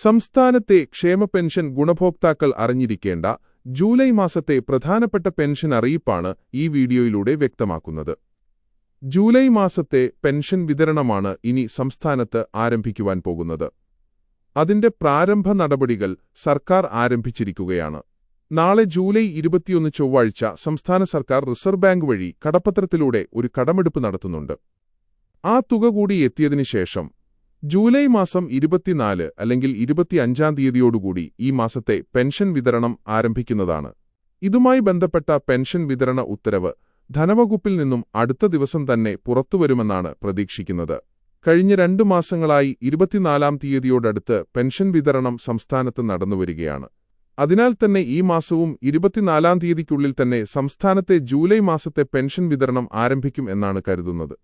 സംസ്ഥാനത്തെ ക്ഷേമ പെൻഷൻ ഗുണഭോക്താക്കൾ അറിഞ്ഞിരിക്കേണ്ട ജൂലൈ മാസത്തെ പ്രധാനപ്പെട്ട പെൻഷൻ അറിയിപ്പാണ് ഈ വീഡിയോയിലൂടെ വ്യക്തമാക്കുന്നത്. ജൂലൈ മാസത്തെ പെൻഷൻ വിതരണമാണ് ഇനി സംസ്ഥാനത്ത് ആരംഭിക്കുവാൻ പോകുന്നത്. അതിന്റെ പ്രാരംഭ നടപടികൾ സർക്കാർ ആരംഭിച്ചിരിക്കുകയാണ്. നാളെ ജൂലൈ 21 ചൊവ്വാഴ്ച സംസ്ഥാന സർക്കാർ റിസർവ് ബാങ്ക് വഴി കടപ്പത്രത്തിലൂടെ ഒരു കടമെടുപ്പ് നടത്തുന്നുണ്ട്. ആ തുക കൂടി എത്തിയതിനു ശേഷം ജൂലൈ മാസം 24 അല്ലെങ്കിൽ 25 തീയതിയോടുകൂടി ഈ മാസത്തെ പെൻഷൻ വിതരണം ആരംഭിക്കുന്നതാണ്. ഇതുമായി ബന്ധപ്പെട്ട പെൻഷൻ വിതരണ ഉത്തരവ് ധനവകുപ്പിൽ നിന്നും അടുത്ത ദിവസം തന്നെ പുറത്തുവരുമെന്നാണ് പ്രതീക്ഷിക്കുന്നത്. കഴിഞ്ഞ 2 മാസങ്ങളായി 24 തീയതിയോടടുത്ത് പെൻഷൻ വിതരണം സംസ്ഥാനത്ത് നടന്നുവരികയാണ്. അതിനാൽ തന്നെ ഈ മാസവും 24 തീയതിക്കുള്ളിൽ തന്നെ സംസ്ഥാനത്തെ ജൂലൈ മാസത്തെ പെൻഷൻ വിതരണം ആരംഭിക്കും എന്നാണ് കരുതുന്നത്.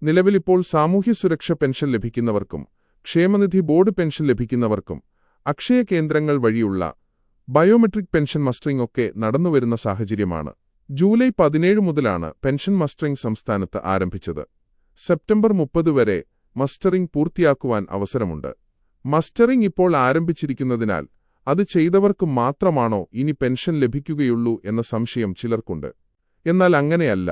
നിലവിലിപ്പോൾ സാമൂഹ്യ സുരക്ഷ പെൻഷൻ ലഭിക്കുന്നവർക്കും ക്ഷേമനിധി ബോർഡ് പെൻഷൻ ലഭിക്കുന്നവർക്കും അക്ഷയ കേന്ദ്രങ്ങൾ വഴിയുള്ള ബയോമെട്രിക് പെൻഷൻ മസ്റ്ററിംഗ് ഒക്കെ നടന്നുവരുന്ന സാഹചര്യമാണ്. ജൂലൈ 17 മുതലാണ് പെൻഷൻ മസ്റ്ററിംഗ് സംസ്ഥാനത്ത് ആരംഭിച്ചത്. സെപ്റ്റംബർ 30 വരെ മസ്റ്ററിംഗ് പൂർത്തിയാക്കുവാൻ അവസരമുണ്ട്. മസ്റ്ററിംഗ് ഇപ്പോൾ ആരംഭിച്ചിരിക്കുന്നതിനാൽ അത് ചെയ്തവർക്ക് മാത്രമാണോ ഇനി പെൻഷൻ ലഭിക്കുകയുള്ളൂ എന്ന സംശയം ചിലർക്കുണ്ട്. എന്നാൽ അങ്ങനെയല്ല.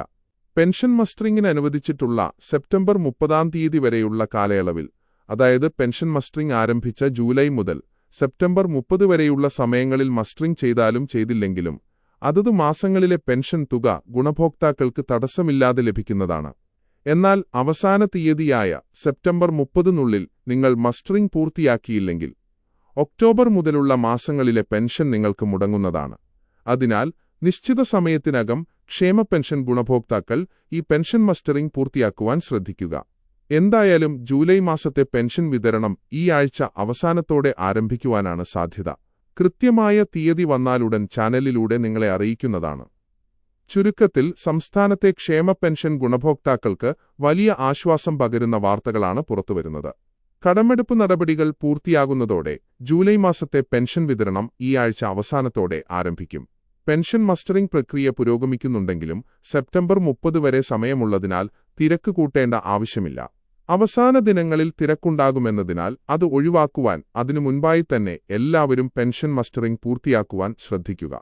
പെൻഷൻ മസ്റ്ററിംഗിന് അനുവദിച്ചിട്ടുള്ള സെപ്റ്റംബർ 30 തീയതി വരെയുള്ള കാലയളവിൽ, അതായത് പെൻഷൻ മസ്റ്ററിംഗ് ആരംഭിച്ച ജൂലൈ മുതൽ സെപ്റ്റംബർ 30 വരെയുള്ള സമയങ്ങളിൽ മസ്റ്ററിംഗ് ചെയ്താലും ചെയ്തില്ലെങ്കിലും അതത് മാസങ്ങളിലെ പെൻഷൻ തുക ഗുണഭോക്താക്കൾക്ക് തടസ്സമില്ലാതെ ലഭിക്കുന്നതാണ്. എന്നാൽ അവസാന തീയതിയായ സെപ്റ്റംബർ 30-നുള്ളിൽ നിങ്ങൾ മസ്റ്ററിംഗ് പൂർത്തിയാക്കിയില്ലെങ്കിൽ ഒക്ടോബർ മുതലുള്ള മാസങ്ങളിലെ പെൻഷൻ നിങ്ങൾക്ക് മുടങ്ങുന്നതാണ്. അതിനാൽ നിശ്ചിത സമയത്തിനകം ക്ഷേമ പെൻഷൻ ഗുണഭോക്താക്കൾ ഈ പെൻഷൻ മസ്റ്ററിംഗ് പൂർത്തിയാക്കുവാൻ ശ്രദ്ധിക്കുക. എന്തായാലും ജൂലൈ മാസത്തെ പെൻഷൻ വിതരണം ഈ ആഴ്ച അവസാനത്തോടെ ആരംഭിക്കുവാനാണ് സാധ്യത. കൃത്യമായ തീയതി വന്നാലുടൻ ചാനലിലൂടെ നിങ്ങളെ അറിയിക്കുന്നതാണ്. ചുരുക്കത്തിൽ സംസ്ഥാനത്തെ ക്ഷേമ പെൻഷൻ ഗുണഭോക്താക്കൾക്ക് വലിയ ആശ്വാസം പകരുന്ന വാർത്തകളാണ് പുറത്തുവരുന്നത്. കടമെടുപ്പ് നടപടികൾ പൂർത്തിയാകുന്നതോടെ ജൂലൈ മാസത്തെ പെൻഷൻ വിതരണം ഈ ആഴ്ച അവസാനത്തോടെ ആരംഭിക്കും. പെൻഷൻ മസ്റ്ററിംഗ് പ്രക്രിയ പുരോഗമിക്കുന്നുണ്ടെങ്കിലും സെപ്റ്റംബർ 30 വരെ സമയമുള്ളതിനാൽ തിരക്ക് കൂട്ടേണ്ട ആവശ്യമില്ല. അവസാന ദിനങ്ങളിൽ തിരക്കുണ്ടാകുമെന്നതിനാൽ അത് ഒഴിവാക്കുവാൻ അതിനു മുൻപായി തന്നെ എല്ലാവരും പെൻഷൻ മസ്റ്ററിംഗ് പൂർത്തിയാക്കുവാൻ ശ്രദ്ധിക്കുക.